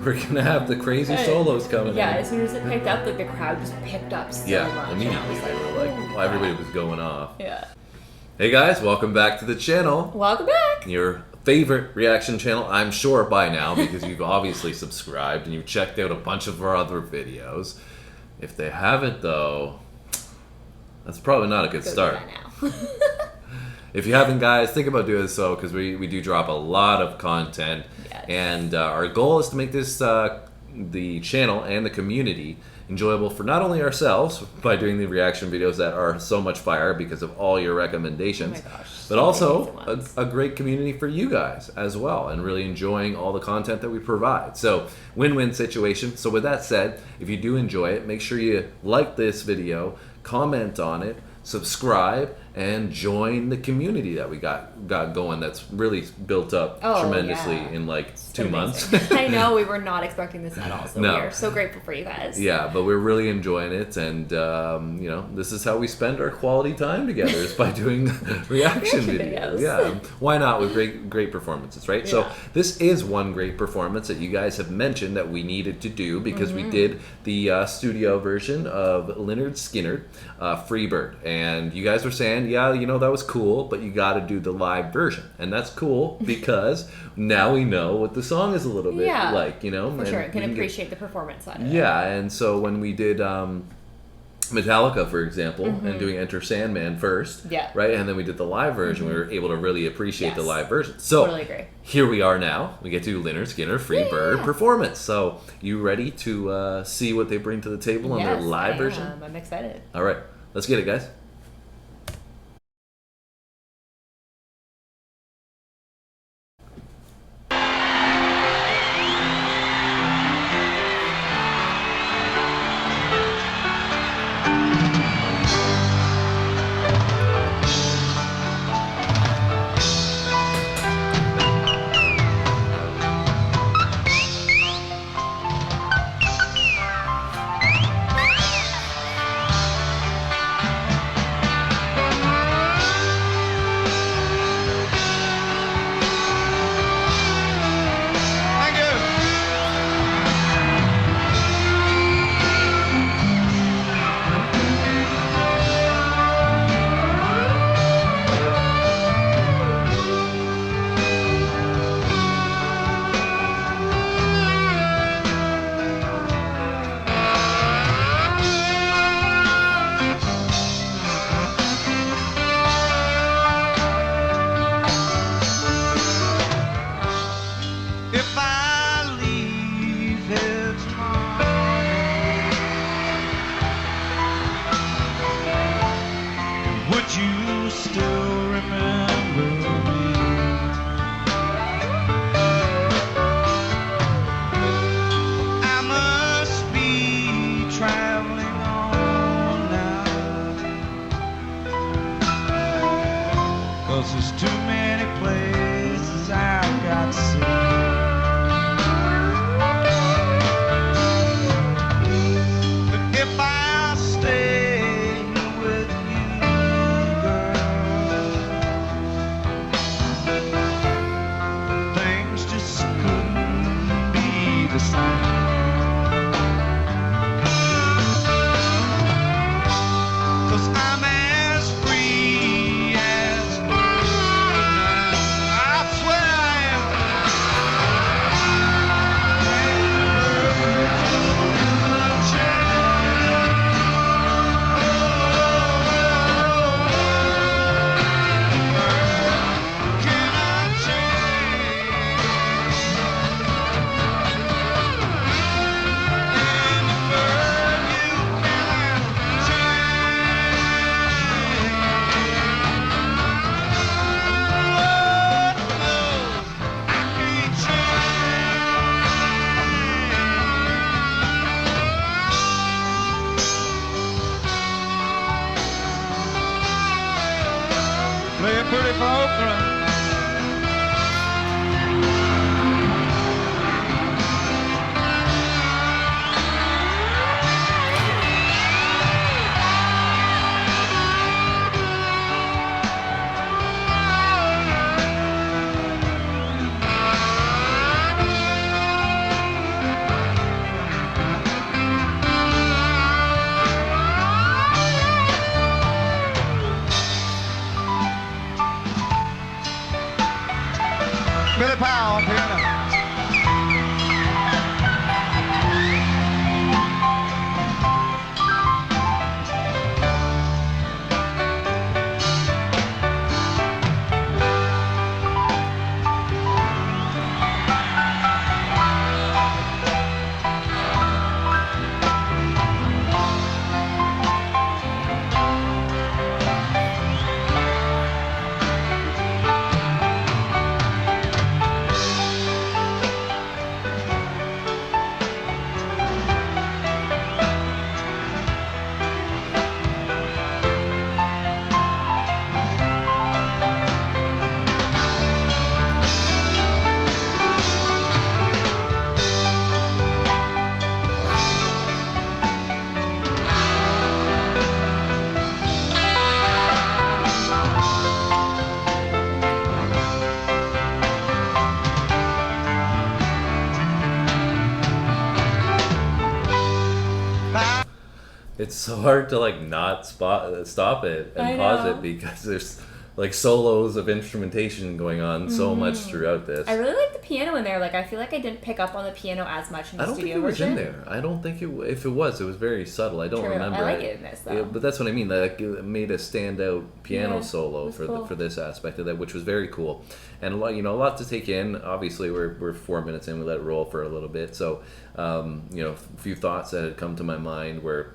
we're gonna have the crazy solos coming in. Yeah, as soon as it picked up, like the crowd just picked up so much. Immediately. And I was They were like, "Oh, well, everybody crap." was going off. Yeah. Hey guys, welcome back to the channel. Welcome back. Your favorite reaction channel, I'm sure by now, because you've obviously subscribed and you've checked out a bunch of our other videos. If they haven't, though, that's probably not a good Go start. do that now. If you haven't, guys, think about doing so, because we do drop a lot of content. Yes. And our goal is to make this the channel and the community enjoyable for not only ourselves by doing the reaction videos that are so much fire because of all your recommendations, Oh my gosh, but so also many ones. a great community for you guys as well, and really enjoying all the content that we provide. So win-win situation. So with that said, if you do enjoy it, make sure you like this video, comment on it, subscribe, and join the community that we got going. That's really built up tremendously in like 2 months. I know, we were not expecting this at all, so No. we are so grateful for you guys. Yeah, but we're really enjoying it, and you know, this is how we spend our quality time together, is by doing reaction videos. Yeah, why not, with great performances, right? Yeah. So this is one great performance that you guys have mentioned that we needed to do, because we did the studio version of Lynyrd Skynyrd, Freebird, and you guys were saying, yeah, you know, that was cool, but you got to do the live version, and that's cool because now we know what the song is a little bit like, you know. For sure, can appreciate the performance side of it. Yeah, and so when we did Metallica, for example, and doing Enter Sandman first, right, and then we did the live version, we were able to really appreciate the live version. So totally agree. Here we are now. We get to Lynyrd Skynyrd Freebird performance. So you ready to see what they bring to the table on their live version? I'm excited. All right, let's get it, guys. it's so hard to like not stop it and pause it because there's like solos of instrumentation going on so much throughout this. I really like the piano in there. Like, I feel like I didn't pick up on the piano as much in the studio version. I don't think it was in there. I don't think if it was very subtle. I don't remember. I like it in this though. Yeah, but that's what I mean. Like, it made a standout piano solo for this aspect of that, which was very cool, and a lot to take in. Obviously, we're 4 minutes in. We let it roll for a little bit. So, a few thoughts that had come to my mind were.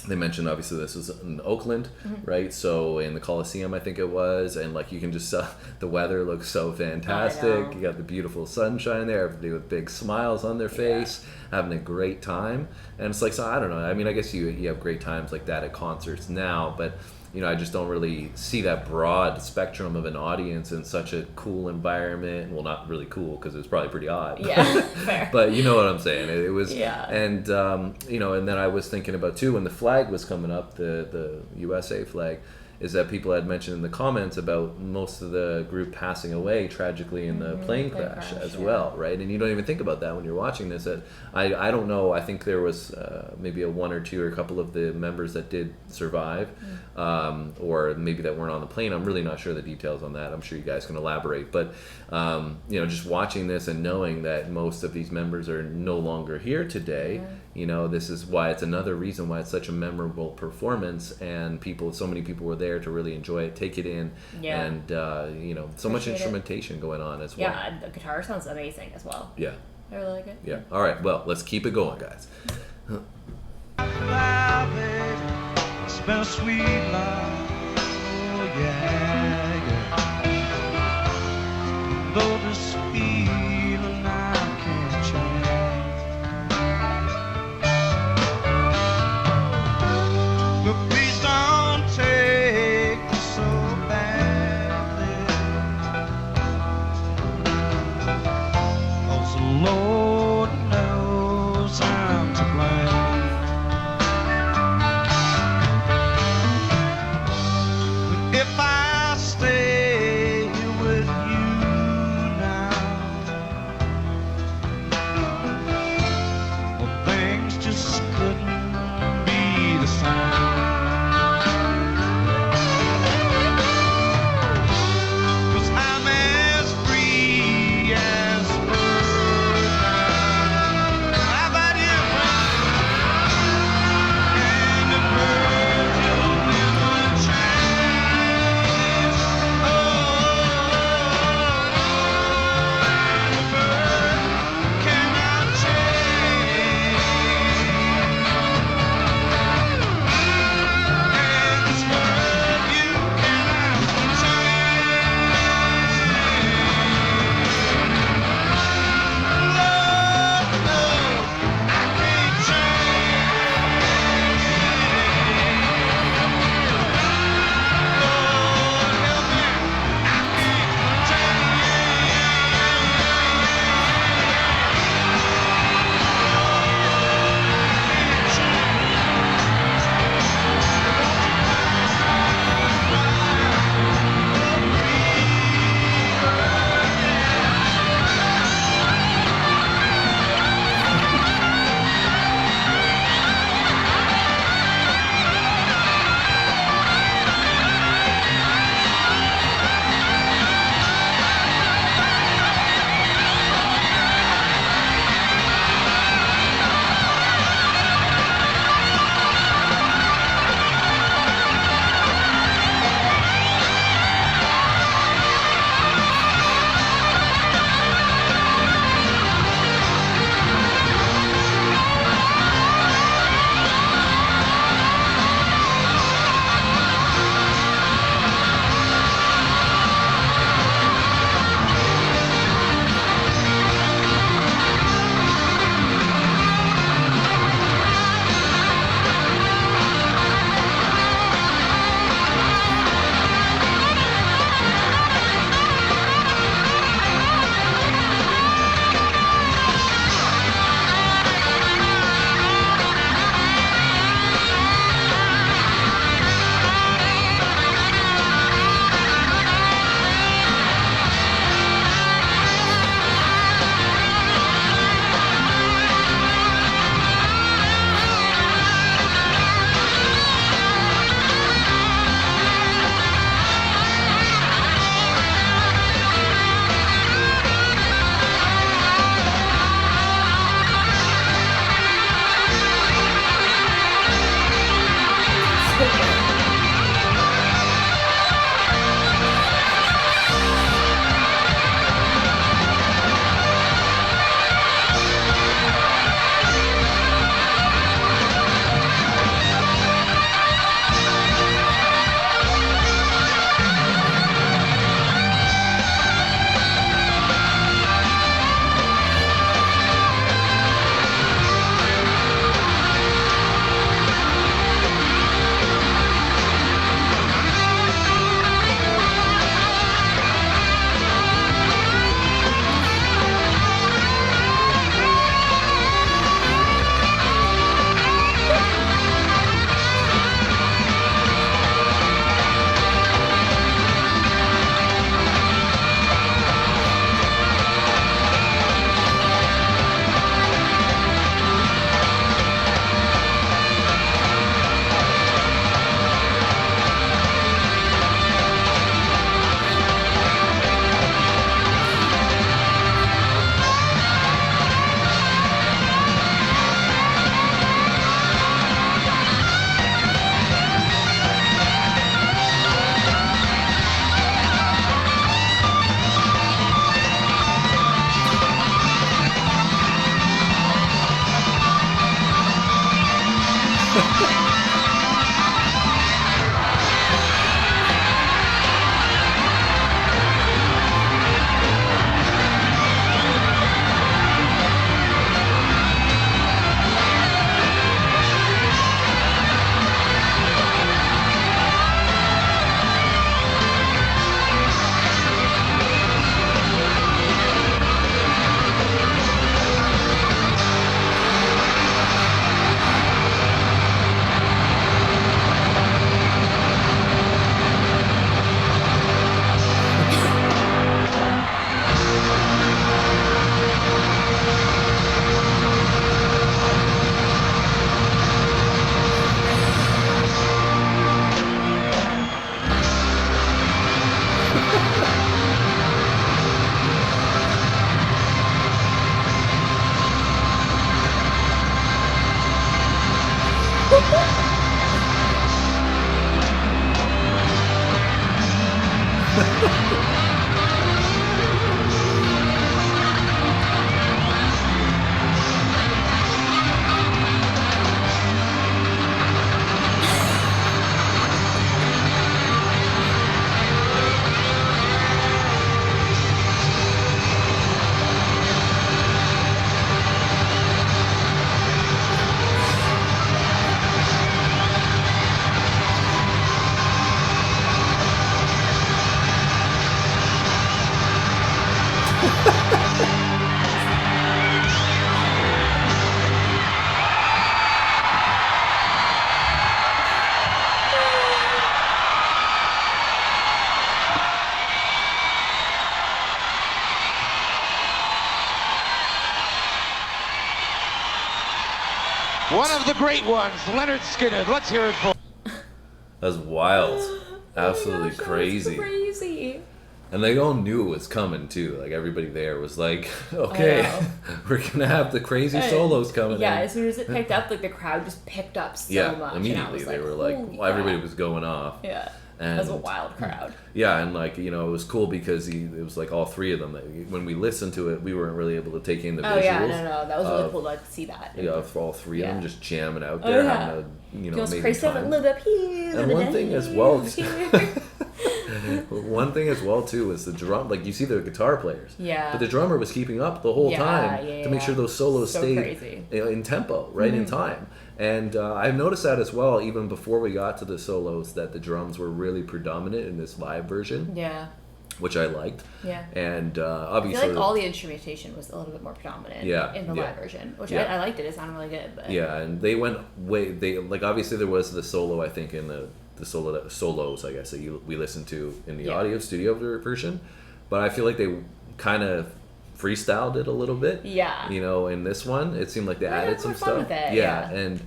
They mentioned obviously this was in Oakland, right? So in the Coliseum, I think it was, and like you can just the weather looks so fantastic. You got the beautiful sunshine there, everybody with big smiles on their face, having a great time. And it's like, so I don't know. I mean, I guess you have great times like that at concerts now, but I just don't really see that broad spectrum of an audience in such a cool environment. Well, not really cool because it was probably pretty odd. Yeah, fair. But you know what I'm saying. It was, and and then I was thinking about too when the flag was coming up, the USA flag, is that people had mentioned in the comments about most of the group passing away tragically in the plane crash as well, right? And you don't even think about that when you're watching this. I don't know. I think there was maybe a one or two or a couple of the members that did survive, or maybe that weren't on the plane. I'm really not sure the details on that. I'm sure you guys can elaborate. But just watching this and knowing that most of these members are no longer here today. This is why it's another reason why it's such a memorable performance, and so many people were there to really enjoy it, take it in, and so much instrumentation going on as well. Yeah, the guitar sounds amazing as well. Yeah, I really like it. Yeah. All right, well, let's keep it going, guys. It's been a sweet life. Oh yeah. Though this feeling I can't change. But please don't take me so badly. 'Cause the Lord knows I'm to blame. One of the great ones, Lynyrd Skynyrd. Let's hear it for. That's wild. Absolutely gosh, that was crazy. crazy. And they all knew it was coming too. Like everybody there was like, okay, we're gonna have the crazy solos coming Yeah, in. as soon as it picked up, like the crowd just picked up so much. Immediately and I was they were like, "Holy well, everybody crap." was going off. Yeah. And That was a wild crowd. Yeah, and like, you know, it was cool because it was like all three of them. When we listened to it, we weren't really able to take in the visuals. Oh yeah, no, that was really cool to see that. Yeah, for all three of them Yeah. just jamming out there, having a Goes amazing crazy time. a little bit here. And one thing as well, one thing as well too is the drum. Like you see the guitar players, but the drummer was keeping up the whole time to make sure those solos stayed in tempo, right in time. And I've noticed that as well, even before we got to the solos, that the drums were really predominant in this live version. Yeah. Which I liked. Yeah. And I obviously, feel like all the instrumentation was a little bit more predominant in the live version, which I liked it. It sounded really good. But. Yeah, and they went obviously there was the solo, I think, in the solos, I guess, that we listened to in the audio studio version. But I feel like they kind of freestyled it a little bit. Yeah. You know, in this one, it seemed like they added some stuff. With it, yeah, and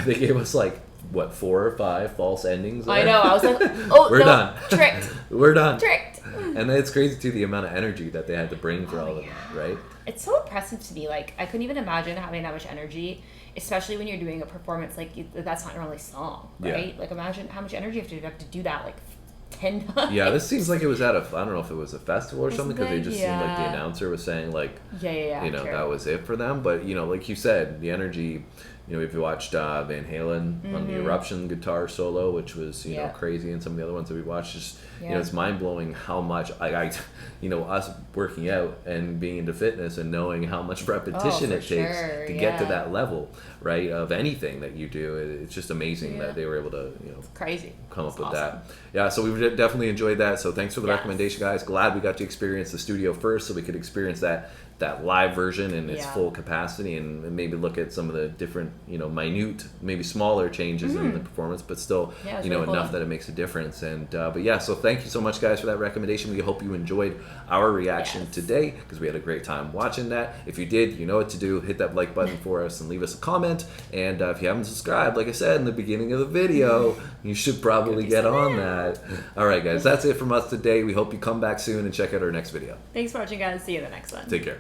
they gave us like 4 or 5 false endings there. I know. I was like, oh, we're done. Tricked. We're done. Tricked. And it's crazy too, the amount of energy that they had to bring for all of them, right? It's so impressive to me. Like, I couldn't even imagine having that much energy, especially when you're doing a performance like that's not your only song, right? Yeah. Like, imagine how much energy you have to do that like 10 times. Yeah, this seems like it was at I don't know if it was a festival or something, because they just seemed like the announcer was saying like, that was it for them. But like you said, the energy. If you watched Van Halen on the Eruption guitar solo, which was crazy, and some of the other ones that we watched, just it's mind blowing how much us working out and being into fitness and knowing how much repetition it takes to get to that level, right, of anything that you do. It's just amazing that they were able to crazy come up with that. Yeah, so we definitely enjoyed that. So thanks for the recommendation, guys. Glad we got to experience the studio first, so we could experience that live version in its full capacity, and maybe look at some of the different minute, maybe smaller changes in the performance, but still really enough that it makes a difference. And but so thank you so much, guys, for that recommendation. We hope you enjoyed our reaction today, because we had a great time watching that. If you did, you know what to do. Hit that like button for us and leave us a comment. And if you haven't subscribed, like I said in the beginning of the video, you should probably get on that. All right, guys, that's it from us today. We hope you come back soon and check out our next video. Thanks for watching, guys. See you in the next one. Take care.